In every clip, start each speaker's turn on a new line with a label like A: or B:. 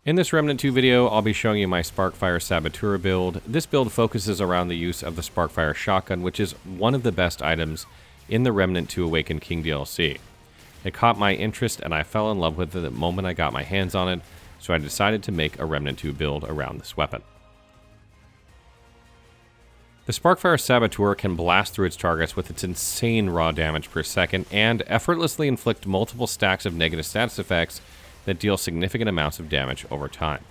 A: In this Remnant 2 video, I'll be showing you my Sparkfire Saboteur build. This build focuses around the use of the Sparkfire Shotgun, which is one of the best items in the Remnant 2 Awakened King DLC. It caught my interest and I fell in love with it the moment I got my hands on it, so I decided to make a Remnant 2 build around this weapon. The Sparkfire Saboteur can blast through its targets with its insane raw damage per second and effortlessly inflict multiple stacks of negative status effects that deal significant amounts of damage over time.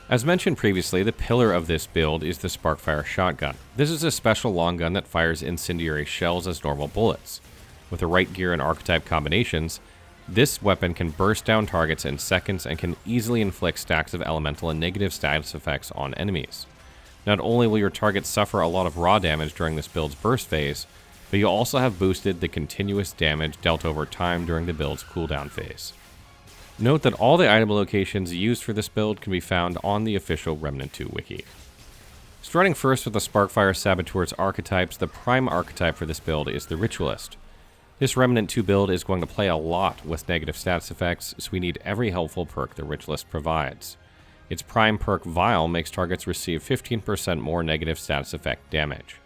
A: As mentioned previously, the pillar of this build is the Sparkfire Shotgun. This is a special long gun that fires incendiary shells as normal bullets. With the right gear and archetype combinations, this weapon can burst down targets in seconds and can easily inflict stacks of elemental and negative status effects on enemies. Not only will your target suffer a lot of raw damage during this build's burst phase, but you'll also have boosted the continuous damage dealt over time during the build's cooldown phase. Note that all the item locations used for this build can be found on the official Remnant 2 wiki. Starting first with the Sparkfire Saboteur's archetypes, the prime archetype for this build is the Ritualist. This Remnant 2 build is going to play a lot with negative status effects, so we need every helpful perk the Ritualist provides. Its prime perk Vial makes targets receive 15% more negative status effect damage.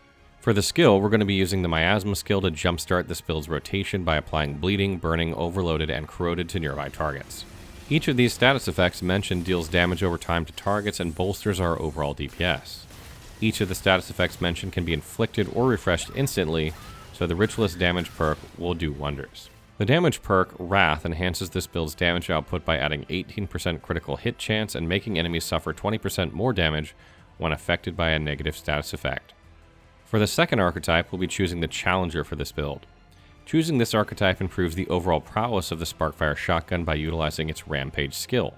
A: For the skill, we're going to be using the Miasma skill to jumpstart this build's rotation by applying Bleeding, Burning, Overloaded, and Corroded to nearby targets. Each of these status effects mentioned deals damage over time to targets and bolsters our overall DPS. Each of the status effects mentioned can be inflicted or refreshed instantly, so the Ritualist damage perk will do wonders. The damage perk, Wrath, enhances this build's damage output by adding 18% critical hit chance and making enemies suffer 20% more damage when affected by a negative status effect. For the second archetype, we'll be choosing the Challenger for this build. Choosing this archetype improves the overall prowess of the Sparkfire Shotgun by utilizing its Rampage skill.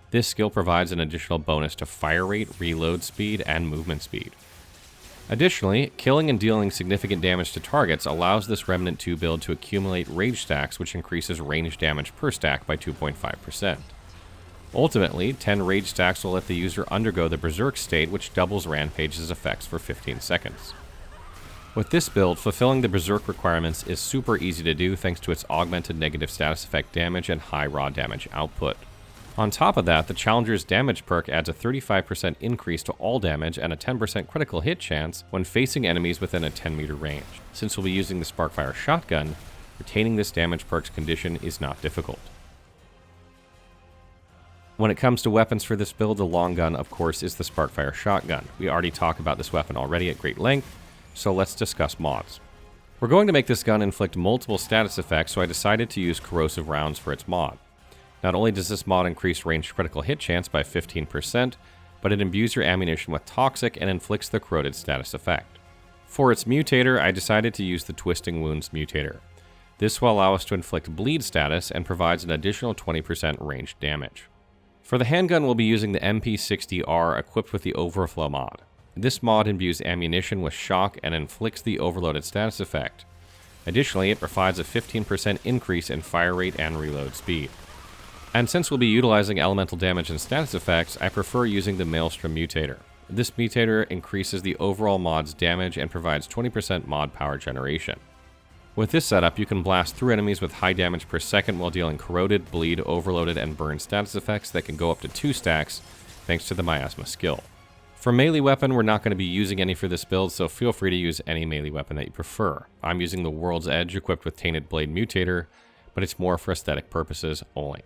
A: This skill provides an additional bonus to fire rate, reload speed, and movement speed. Additionally, killing and dealing significant damage to targets allows this Remnant 2 build to accumulate rage stacks, which increases range damage per stack by 2.5%. Ultimately, 10 rage stacks will let the user undergo the Berserk state, which doubles Rampage's effects for 15 seconds. With this build, fulfilling the Berserk requirements is super easy to do thanks to its augmented negative status effect damage and high raw damage output. On top of that, the Challenger's damage perk adds a 35% increase to all damage and a 10% critical hit chance when facing enemies within a 10-meter range. Since we'll be using the Sparkfire Shotgun, retaining this damage perk's condition is not difficult. When it comes to weapons for this build, the long gun, of course, is the Sparkfire Shotgun. We already talked about this weapon already at great length, so let's discuss mods. We're going to make this gun inflict multiple status effects, so I decided to use corrosive rounds for its mod. Not only does this mod increase ranged critical hit chance by 15%, but it imbues your ammunition with toxic and inflicts the corroded status effect. For its mutator, I decided to use the Twisting Wounds mutator. This will allow us to inflict bleed status and provides an additional 20% ranged damage. For the handgun, we'll be using the MP60R equipped with the Overflow mod. This mod imbues ammunition with shock and inflicts the overloaded status effect. Additionally, it provides a 15% increase in fire rate and reload speed. And since we'll be utilizing elemental damage and status effects, I prefer using the Maelstrom mutator. This mutator increases the overall mod's damage and provides 20% mod power generation. With this setup, you can blast through enemies with high damage per second while dealing corroded, bleed, overloaded, and burn status effects that can go up to 2 stacks thanks to the Miasma skill. For melee weapon, we're not going to be using any for this build, so feel free to use any melee weapon that you prefer. I'm using the World's Edge equipped with Tainted Blade mutator, but it's more for aesthetic purposes only.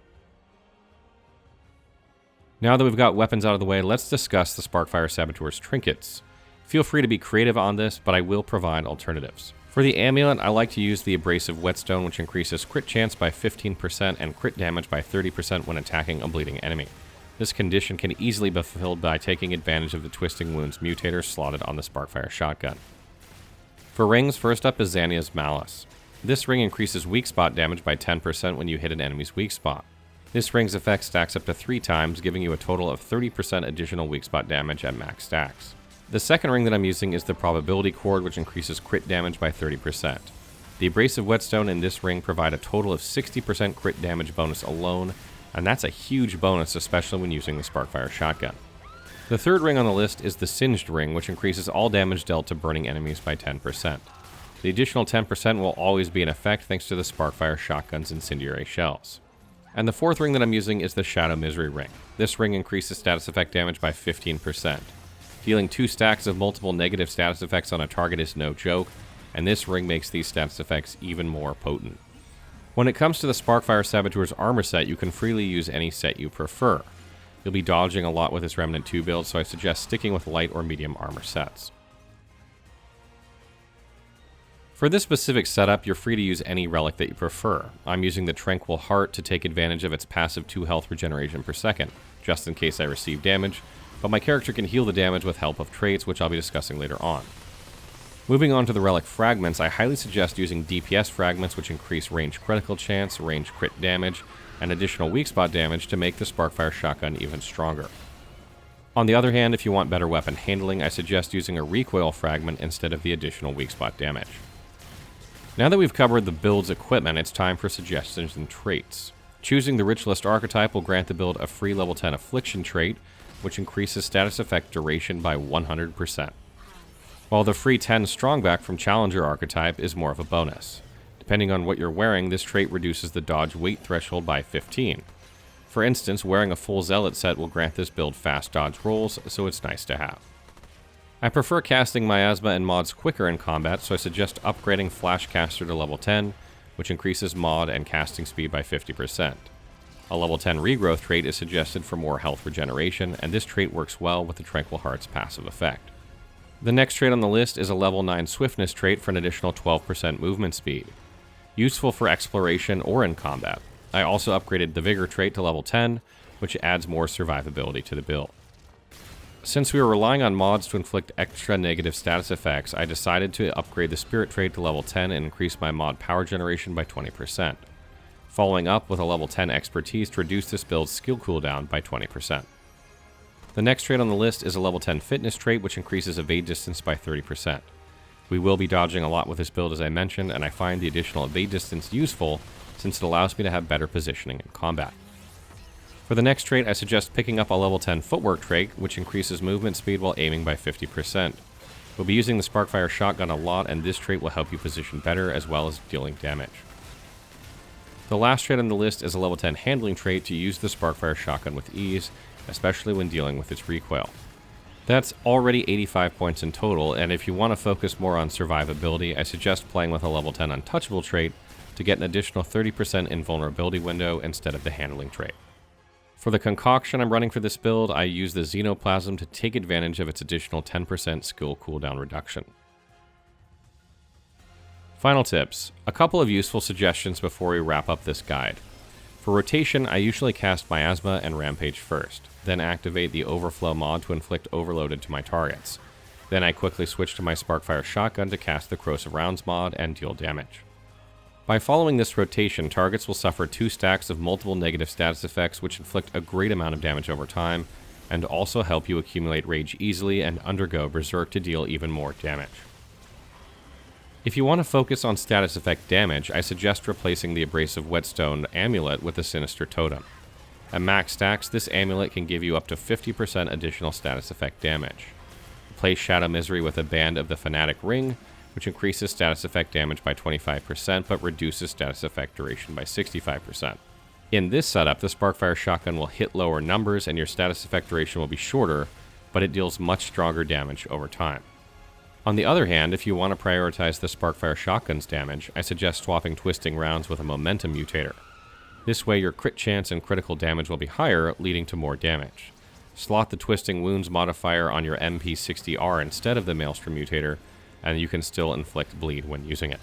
A: Now that we've got weapons out of the way, let's discuss the Sparkfire Saboteur's Trinkets. Feel free to be creative on this, but I will provide alternatives. For the amulet, I like to use the Abrasive Whetstone, which increases crit chance by 15% and crit damage by 30% when attacking a bleeding enemy. This condition can easily be fulfilled by taking advantage of the Twisting Wounds mutator slotted on the Sparkfire Shotgun. For rings, first up is Xania's Malice. This ring increases weak spot damage by 10% when you hit an enemy's weak spot. This ring's effect stacks up to 3 times, giving you a total of 30% additional weak spot damage at max stacks. The second ring that I'm using is the Probability Cord, which increases crit damage by 30%. The Abrasive Whetstone and this ring provide a total of 60% crit damage bonus alone, and that's a huge bonus, especially when using the Sparkfire Shotgun. The third ring on the list is the Singed Ring, which increases all damage dealt to burning enemies by 10%. The additional 10% will always be in effect thanks to the Sparkfire Shotgun's incendiary shells. And the fourth ring that I'm using is the Shadow Misery ring. This ring increases status effect damage by 15%. Dealing 2 stacks of multiple negative status effects on a target is no joke, and this ring makes these status effects even more potent. When it comes to the Sparkfire Saboteur's armor set, you can freely use any set you prefer. You'll be dodging a lot with this Remnant 2 build, so I suggest sticking with light or medium armor sets. For this specific setup, you're free to use any relic that you prefer. I'm using the Tranquil Heart to take advantage of its passive 2 health regeneration per second, just in case I receive damage, but my character can heal the damage with help of traits, which I'll be discussing later on. Moving on to the relic fragments, I highly suggest using DPS fragments, which increase range critical chance, range crit damage, and additional weak spot damage to make the Sparkfire Shotgun even stronger. On the other hand, if you want better weapon handling, I suggest using a recoil fragment instead of the additional weak spot damage. Now that we've covered the build's equipment, it's time for suggestions and traits. Choosing the Ritualist archetype will grant the build a free level 10 affliction trait, which increases status effect duration by 100%. While the free 10 strongback from Challenger archetype is more of a bonus. Depending on what you're wearing, this trait reduces the dodge weight threshold by 15. For instance, wearing a full Zealot set will grant this build fast dodge rolls, so it's nice to have. I prefer casting Miasma and mods quicker in combat, so I suggest upgrading Flashcaster to level 10, which increases mod and casting speed by 50%. A level 10 regrowth trait is suggested for more health regeneration, and this trait works well with the Tranquil Heart's passive effect. The next trait on the list is a level 9 swiftness trait for an additional 12% movement speed. Useful for exploration or in combat. I also upgraded the Vigor trait to level 10, which adds more survivability to the build. Since we were relying on mods to inflict extra negative status effects, I decided to upgrade the Spirit trait to level 10 and increase my mod power generation by 20%. Following up with a level 10 expertise to reduce this build's skill cooldown by 20%. The next trait on the list is a level 10 fitness trait, which increases evade distance by 30%. We will be dodging a lot with this build, as I mentioned, and I find the additional evade distance useful since it allows me to have better positioning in combat. For the next trait, I suggest picking up a level 10 footwork trait, which increases movement speed while aiming by 50%. We'll be using the Sparkfire Shotgun a lot, and this trait will help you position better as well as dealing damage. The last trait on the list is a level 10 handling trait to use the Sparkfire Shotgun with ease, especially when dealing with its recoil. That's already 85 points in total, and if you want to focus more on survivability, I suggest playing with a level 10 untouchable trait to get an additional 30% invulnerability window instead of the handling trait. For the concoction I'm running for this build, I use the Xenoplasm to take advantage of its additional 10% skill cooldown reduction. Final tips. A couple of useful suggestions before we wrap up this guide. For rotation, I usually cast Miasma and Rampage first, then activate the Overflow mod to inflict overloaded to my targets. Then I quickly switch to my Sparkfire Shotgun to cast the Corrosive Rounds mod and deal damage. By following this rotation, targets will suffer 2 stacks of multiple negative status effects which inflict a great amount of damage over time, and also help you accumulate rage easily and undergo Berserk to deal even more damage. If you want to focus on status effect damage, I suggest replacing the Abrasive Whetstone amulet with the Sinister Totem. At max stacks, this amulet can give you up to 50% additional status effect damage. Replace Shadow Misery with a Band of the Fanatic Ring, which increases status effect damage by 25% but reduces status effect duration by 65%. In this setup, the Sparkfire Shotgun will hit lower numbers and your status effect duration will be shorter, but it deals much stronger damage over time. On the other hand, if you want to prioritize the Sparkfire Shotgun's damage, I suggest swapping Twisting Rounds with a Momentum Mutator. This way your crit chance and critical damage will be higher, leading to more damage. Slot the Twisting Wounds modifier on your MP60R instead of the Maelstrom Mutator, and you can still inflict bleed when using it.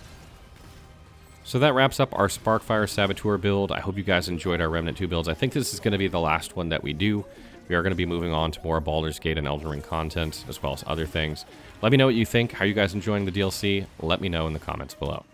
A: So that wraps up our Sparkfire Saboteur build. I hope you guys enjoyed our Remnant 2 builds. I think this is going to be the last one that we do. We are going to be moving on to more Baldur's Gate and Elden Ring content, as well as other things. Let me know what you think. How are you guys enjoying the DLC? Let me know in the comments below.